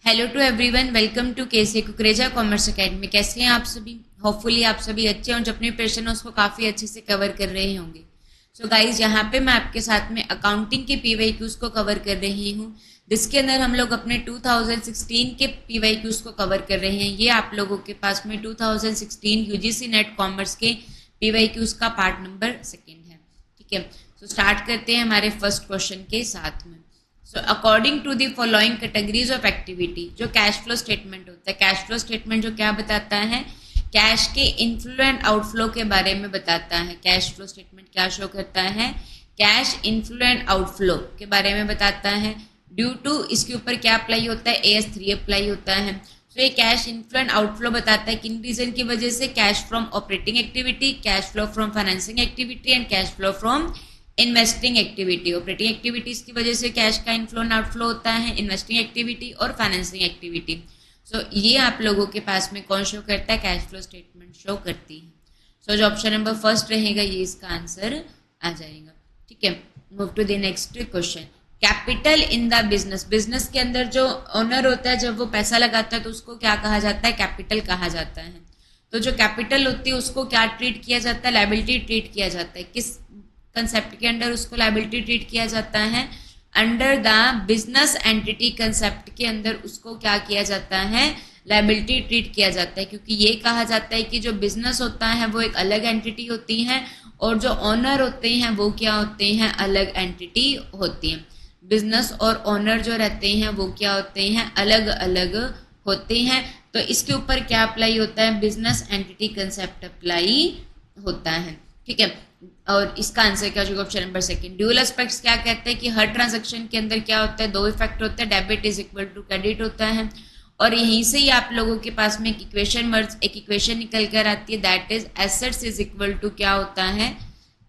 Hello to everyone, welcome to KC Kukreja commerce academy. कैसे हैं आप सभी? होपफुली आप सभी अच्छे और जो अपनी प्रिपरेशन है उसको काफ़ी अच्छे से कवर कर रहे होंगे। सो गाइज, यहाँ पे मैं आपके साथ में अकाउंटिंग के पीवाईक्यूज को कवर कर रही हूँ, जिसके अंदर हम लोग अपने 2016 के पीवाईक्यूज को कवर कर रहे हैं। ये आप लोगों के पास में 2016 यूजीसी नेट कॉमर्स के पीवाईक्यूज का पार्ट नंबर 2 है। ठीक है, सो स्टार्ट करते हैं हमारे फर्स्ट क्वेश्चन के साथ में। So according to the following categories of activity, जो कैश फ्लो स्टेटमेंट होता है, कैश फ्लो स्टेटमेंट जो क्या बताता है, कैश के इनफ्लो एंड आउटफ्लो के बारे में बताता है। कैश फ्लो स्टेटमेंट क्या शो करता है? कैश इनफ्लो एंड आउटफ्लो के बारे में बताता है। ड्यू टू इसके ऊपर क्या अप्लाई होता है? AS3 अप्लाई होता है। तो ये कैश इनफ्लो एंड आउटफ्लो बताता है किन रीजन की वजह से, cash from operating activity, cash flow from financing activity and cash flow from investing activity. Operating activities की वजह से कैश का इनफ्लो एंड आउटफ्लो होता है, इन्वेस्टिंग एक्टिविटी और फाइनेंसिंग एक्टिविटी। सो ये आप लोगों के पास में कौन शो करता है? कैश फ्लो स्टेटमेंट शो करती है। सो जो ऑप्शन नंबर फर्स्ट रहेगा ये इसका आंसर आ जाएगा। ठीक है, move to the next question. Capital in the business, business के अंदर जो ओनर होता है जब वो पैसा लगाता है तो उसको क्या कहा जाता है? कैपिटल कहा जाता है। तो जो कैपिटल होती है उसको क्या ट्रीट किया जाता है? लायबिलिटी ट्रीट किया जाता है। किस कंसेप्ट के अंडर उसको लायबिलिटी ट्रीट किया जाता है? Under the business entity concept के अंदर उसको क्या किया जाता है? लायबिलिटी ट्रीट किया जाता है, क्योंकि ये कहा जाता है कि जो बिजनेस होता है वो एक अलग एंटिटी होती है और जो ओनर होते हैं वो क्या होते हैं? अलग एंटिटी होती हैं। बिजनेस और ओनर जो रहते हैं वो क्या होते हैं? अलग अलग होते हैं। तो इसके ऊपर क्या अप्लाई होता है? बिजनेस एंटिटी कंसेप्ट अप्लाई होता है। ठीक है, और इसका आंसर क्या होगा? Option number 2। ड्यूअल एस्पेक्ट्स क्या कहते हैं कि हर ट्रांजैक्शन के अंदर क्या होता है? 2 इफेक्ट होता है। Debit is equal to credit होता है, और यहीं से ही आप लोगों के पास में एक इक्वेशन निकल कर आती है, that is assets is equal to क्या होता है?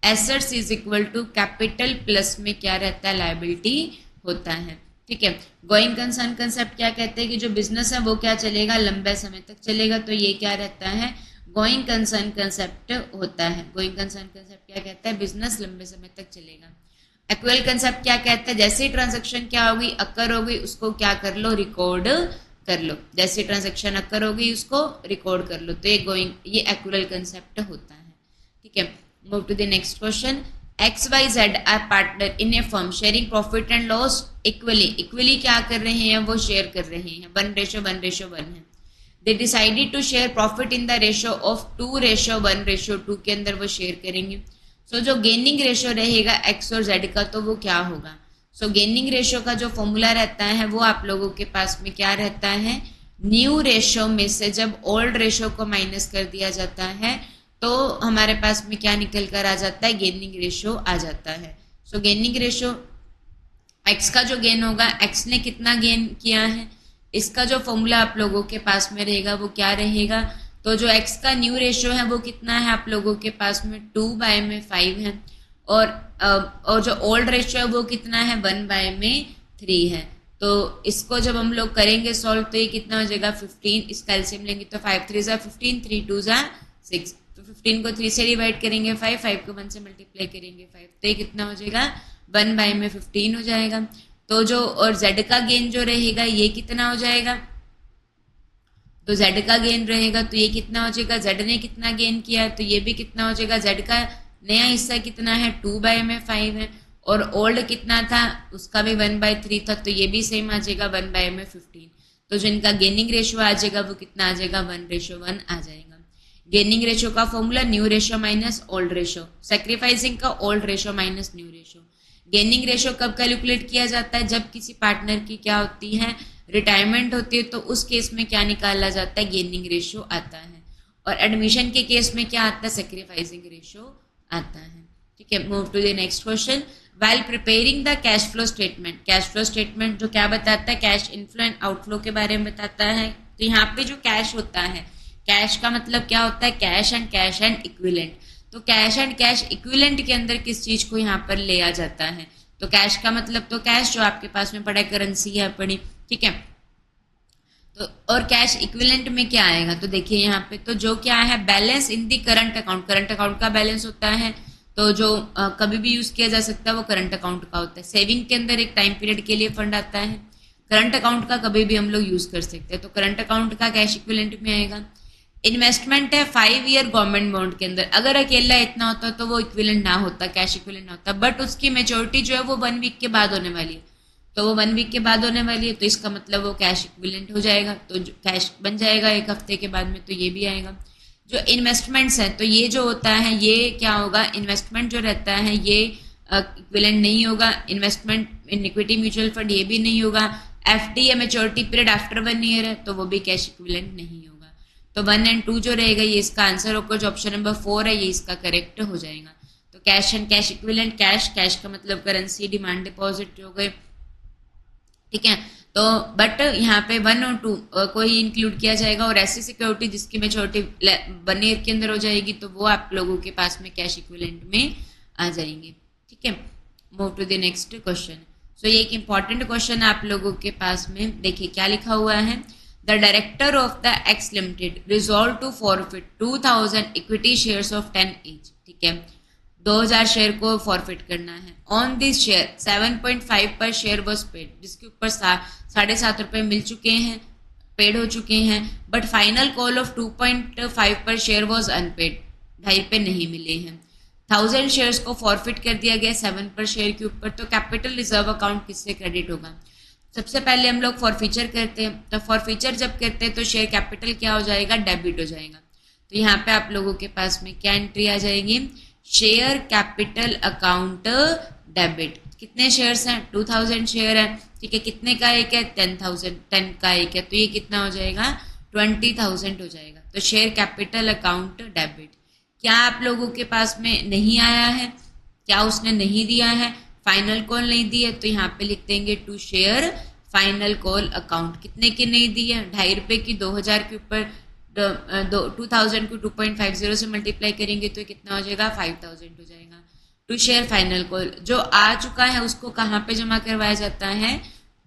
Assets is equal to capital plus में क्या रहता है? लायबिलिटी होता है। ठीक है, गोइंग कंसर्न कंसेप्ट क्या कहते हैं कि जो बिजनेस है वो क्या चलेगा? लंबे समय तक चलेगा। तो ये क्या रहता है? गोइंग कंसर्न कंसेप्ट होता है। गोइंग कंसर्न कंसेप्ट क्या कहता है? बिजनेस लंबे समय तक चलेगा। एक्वल कंसेप्ट क्या कहता है? जैसे ट्रांजैक्शन क्या होगी? अकर होगी, उसको क्या कर लो? रिकॉर्ड कर लो। जैसे ट्रांजैक्शन अकर होगी उसको रिकॉर्ड कर लो। तो ये एक्वल कंसेप्ट होता है। ठीक है, move to the next question. XYZ are partner in a firm sharing profit and loss equally. Equally क्या कर रहे हैं? वो शेयर कर रहे हैं। 1:1:1 है। They decided to share profit in the ratio of 2:1:2 के अंदर वो शेयर करेंगे। सो जो गेनिंग रेशो रहेगा एक्स और जेड का, तो वो क्या होगा? सो गेनिंग रेशो का जो फॉर्मूला रहता है वो आप लोगों के पास में क्या रहता है? न्यू रेशो में से जब ओल्ड रेशो को माइनस कर दिया जाता है तो हमारे पास में क्या निकल कर आ जाता है? गेनिंग रेशो आ जाता है। सो गेनिंग रेशो, एक्स का जो गेन होगा, एक्स ने कितना गेन किया है, इसका जो फॉर्मूला आप लोगों के पास में रहेगा वो क्या रहेगा? तो जो x का न्यू रेशियो है वो कितना है आप लोगों के पास में? 2/5 है। और जो ओल्ड रेशियो है वो कितना है? 1/3 है। तो इसको जब हम लोग करेंगे सॉल्व तो ये कितना हो जाएगा? 15। इसका एलसीएम लेंगे तो 5 3 ज़ा 15, 3 2 ज़ा 6। तो 15 को 3 से डिवाइड करेंगे 5 को 1 से मल्टीप्लाई करेंगे 5, तो ये कितना हो जाएगा? 1/15 हो जाएगा। तो जो और z का गेन जो रहेगा ये कितना हो जाएगा? तो z का गेन रहेगा तो ये कितना हो जाएगा? z ने कितना गेन किया तो ये भी कितना हो जाएगा? z का नया हिस्सा कितना है? 2/5 है। और ओल्ड कितना था? उसका भी 1/3 था, तो ये भी सेम आ जाएगा 1/15। तो जो इनका गेनिंग रेशियो आ जाएगा वो कितना आ जाएगा? 1:1 आ जाएगा। गेनिंग रेशियो का formula new ratio minus old ratio, sacrificing का old ratio minus new ratio. Gaining ratio कब कैलकुलेट किया जाता है? जब किसी पार्टनर की क्या होती है? रिटायरमेंट होती है, तो उस केस में क्या निकाला जाता है? गेनिंग रेशियो आता है। और एडमिशन के केस में क्या आता है? सेक्रीफाइसिंग रेशियो आता है। ठीक है, move to the next question. While preparing the cash flow statement, cash flow statement जो क्या बताता है? कैश इनफ्लो एंड आउटफ्लो के बारे में बताता है। तो यहाँ पे जो कैश होता है, कैश का मतलब क्या होता है? Cash and equivalent. तो कैश एंड कैश इक्विलेंट के अंदर किस चीज को यहाँ पर ले आ जाता है? तो कैश का मतलब तो कैश जो आपके पास में पड़ा करेंसी है पड़ी। ठीक है, तो और कैश इक्विलेंट में क्या आएगा? तो देखिए यहाँ पे तो जो क्या है? बैलेंस इन दी करंट अकाउंट। करंट अकाउंट का बैलेंस होता है, तो जो कभी भी यूज किया जा सकता है वो करंट अकाउंट का होता है। सेविंग के अंदर एक टाइम पीरियड के लिए फंड आता है, करंट अकाउंट का कभी भी हम लोग यूज कर सकते हैं। तो करंट अकाउंट का कैश इक्विवेलेंट में आएगा। इन्वेस्टमेंट है 5 ईयर गवर्नमेंट बॉन्ड के अंदर, अगर अकेला इतना होता तो वो इक्विवेलेंट ना होता, कैश इक्विवेलेंट ना होता, बट उसकी मेच्योरिटी जो है वो 1 वीक के बाद होने वाली है, तो वो 1 वीक के बाद होने वाली है, तो इसका मतलब वो कैश इक्विवेलेंट हो जाएगा, तो कैश बन जाएगा 1 हफ्ते के बाद में, तो ये भी आएगा। जो इन्वेस्टमेंट्स है तो ये जो होता है ये क्या होगा, इन्वेस्टमेंट जो रहता है ये इक्विवेलेंट नहीं होगा। Investment in equity mutual fund ये भी नहीं होगा। एफडी या मेच्योरिटी पीरियड आफ्टर 1 ईयर है तो वो भी कैश इक्विवेलेंट नहीं होगा। तो 1 और 2 जो रहेगा ये इसका आंसर होगा। जो ऑप्शन नंबर 4 है ये इसका करेक्ट हो जाएगा। तो cash and cash equivalent, cash का मतलब करेंसी, डिमांड डिपॉजिट हो गए, ठीक है। तो बट यहाँ पे 1 और 2 को ही इंक्लूड किया जाएगा, और ऐसी सिक्योरिटी जिसकी मेच्योरिटी 1 ईयर के अंदर हो जाएगी तो वो आप लोगों के पास में कैश इक्विवेलेंट में आ जाएंगे, ठीक है। Move to the next question. So ये एक इंपॉर्टेंट क्वेश्चन आप लोगों के पास में, देखिए क्या लिखा हुआ है। The director of the X limited resolve to forfeit 2000 equity shares of 10 each, ठीक है, 2000 शेयर को फॉरफिट करना है। ऑन दिस शेयर 7.5 पर शेयर वॉज पेड, जिसके ऊपर 7.5 रुपए मिल चुके हैं, पेड हो चुके हैं, बट फाइनल कॉल ऑफ 2.5 पर शेयर वॉज अनपेड, 2.5 रुपए नहीं मिले हैं। 1000 शेयर्स को फॉरफिट कर दिया गया 7 पर शेयर के ऊपर, तो कैपिटल रिजर्व अकाउंट किससे क्रेडिट होगा। सबसे पहले हम लोग फॉरफीचर करते हैं, तो फॉरफीचर जब करते हैं तो शेयर कैपिटल क्या हो जाएगा, डेबिट हो जाएगा। तो यहाँ पे आप लोगों के पास में क्या एंट्री आ जाएगी, शेयर कैपिटल अकाउंट डेबिट। कितने शेयर्स हैं, 2000 शेयर है, ठीक है, कितने का एक है, 10,000, 10 का एक है, तो ये कितना हो जाएगा, 20,000 हो जाएगा। तो शेयर कैपिटल अकाउंट डेबिट। क्या आप लोगों के पास में नहीं आया है, क्या उसने नहीं दिया है, फाइनल कॉल नहीं दी है, तो यहाँ पे लिख देंगे to share final call account. कितने की नहीं दी है, 2.5 रुपए की, 2000 के ऊपर 2000 को 2.50 से मल्टीप्लाई करेंगे तो कितना हो जाएगा, 5000 हो जाएगा। टू शेयर फाइनल कॉल जो आ चुका है उसको कहाँ पे जमा करवाया जाता है,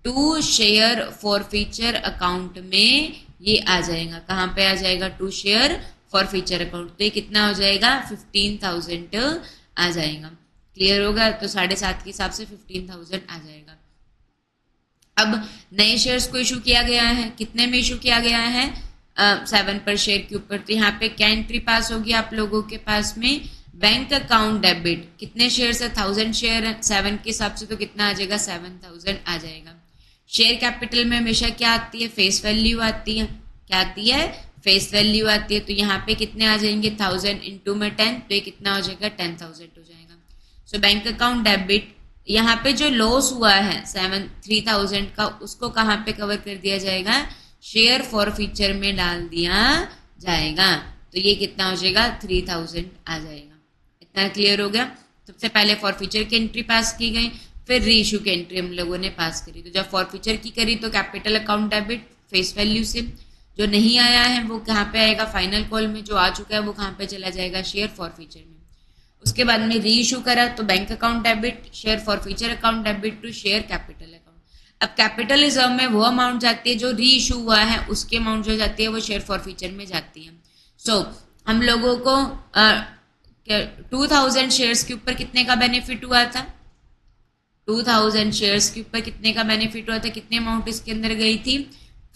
टू शेयर फॉरफीचर अकाउंट में ये आ जाएगा। कहाँ पे आ जाएगा, टू शेयर फॉरफीचर अकाउंट, तो ये कितना हो जाएगा, 15,000 आ जाएगा। क्लियर होगा, तो 7.5 के हिसाब से 15,000 आ जाएगा। अब नए शेयर्स को इशू किया गया है, कितने में इशू किया गया है, 7 पर शेयर के ऊपर, तो यहाँ पे क्या एंट्री पास होगी आप लोगों के पास में, बैंक अकाउंट डेबिट। कितने शेयर्स है, 1000 शेयर है, 7 के हिसाब से तो कितना आ जाएगा, 7,000 आ जाएगा। शेयर कैपिटल में हमेशा क्या आती है, फेस वैल्यू आती है, क्या आती है, फेस वैल्यू आती है। तो यहाँ पे कितने आ जाएंगे, 1000 इंटू में 10, तो ये कितना हो जाएगा, 10,000 हो जाएगा। सो बैंक अकाउंट डेबिट, यहाँ पे जो लॉस हुआ है 3,000 का, उसको कहाँ पे कवर कर दिया जाएगा, शेयर फॉरफीचर में डाल दिया जाएगा, तो ये कितना हो जाएगा, 3,000 आ जाएगा। इतना क्लियर हो गया। सबसे पहले फॉरफीचर की एंट्री पास की गई, फिर री इशू की एंट्री हम लोगों ने पास करी। तो जब फॉरफीचर की करी तो capital account debit face value से, जो नहीं आया है वो कहाँ पे आएगा, फाइनल कॉल में, जो आ चुका है वो कहाँ पे चला जाएगा, शेयर फॉरफीचर में। उसके बाद में री इशू करा तो bank account debit, share forfeiture account debit to share capital account. अब कैपिटल रिजर्व में वो अमाउंट जाती है जो री इशू हुआ है, उसकी अमाउंट जो जाती है वो शेयर फॉरफीचर में जाती है। सो हम लोगों को 2000 शेयर्स के ऊपर कितने का बेनिफिट हुआ था, 2000 शेयर्स के ऊपर कितने का बेनिफिट हुआ था, कितने अमाउंट इसके अंदर गई थी,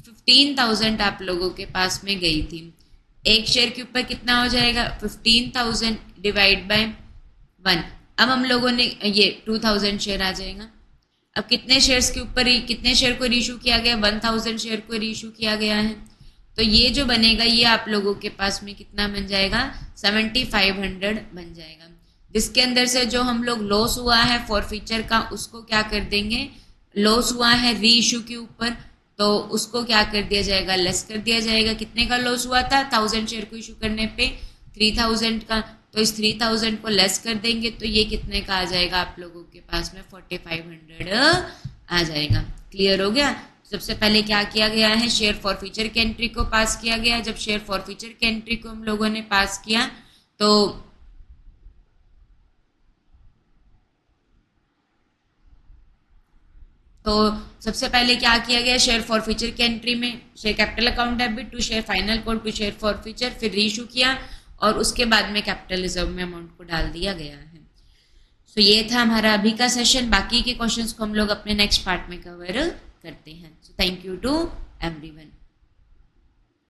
15,000 आप लोगों के पास में गई थी। एक शेयर के ऊपर कितना हो जाएगा, 15,000 डिवाइड बाय 1। अब हम लोगों ने ये 2000 शेयर आ जाएगा। अब कितने शेयर्स के ऊपर, कितने शेयर को रीइशू किया गया, 1000 शेयर को रीइशू किया गया है, तो ये जो बनेगा ये आप लोगों के पास में कितना बन जाएगा, 7500 बन जाएगा। जिसके अंदर से जो हम लोग लॉस हुआ है फॉरफीचर का उसको क्या कर देंगे, लॉस हुआ है री इशू के ऊपर, तो उसको क्या कर दिया जाएगा, लेस कर दिया जाएगा। कितने का लॉस हुआ था, 1000 शेयर को इशू करने पे 3000 का, तो इस 3000 को लेस कर देंगे तो ये कितने का आ जाएगा आप लोगों के पास में, 4500 आ जाएगा। क्लियर हो गया। सबसे पहले क्या किया गया है, शेयर फॉरफीचर की एंट्री को पास किया गया। जब शेयर फॉरफीचर की एंट्री को हम लोगों ने पास किया तो सबसे पहले क्या किया गया, शेयर फॉरफीचर की एंट्री में share capital account debit to share final call to share forfeiture, फिर रीइशू किया और उसके बाद में कैपिटल रिजर्व में अमाउंट को डाल दिया गया है। सो ये था हमारा अभी का सेशन। बाकी के क्वेश्चंस को हम लोग अपने नेक्स्ट पार्ट में कवर करते हैं। So thank you to everyone.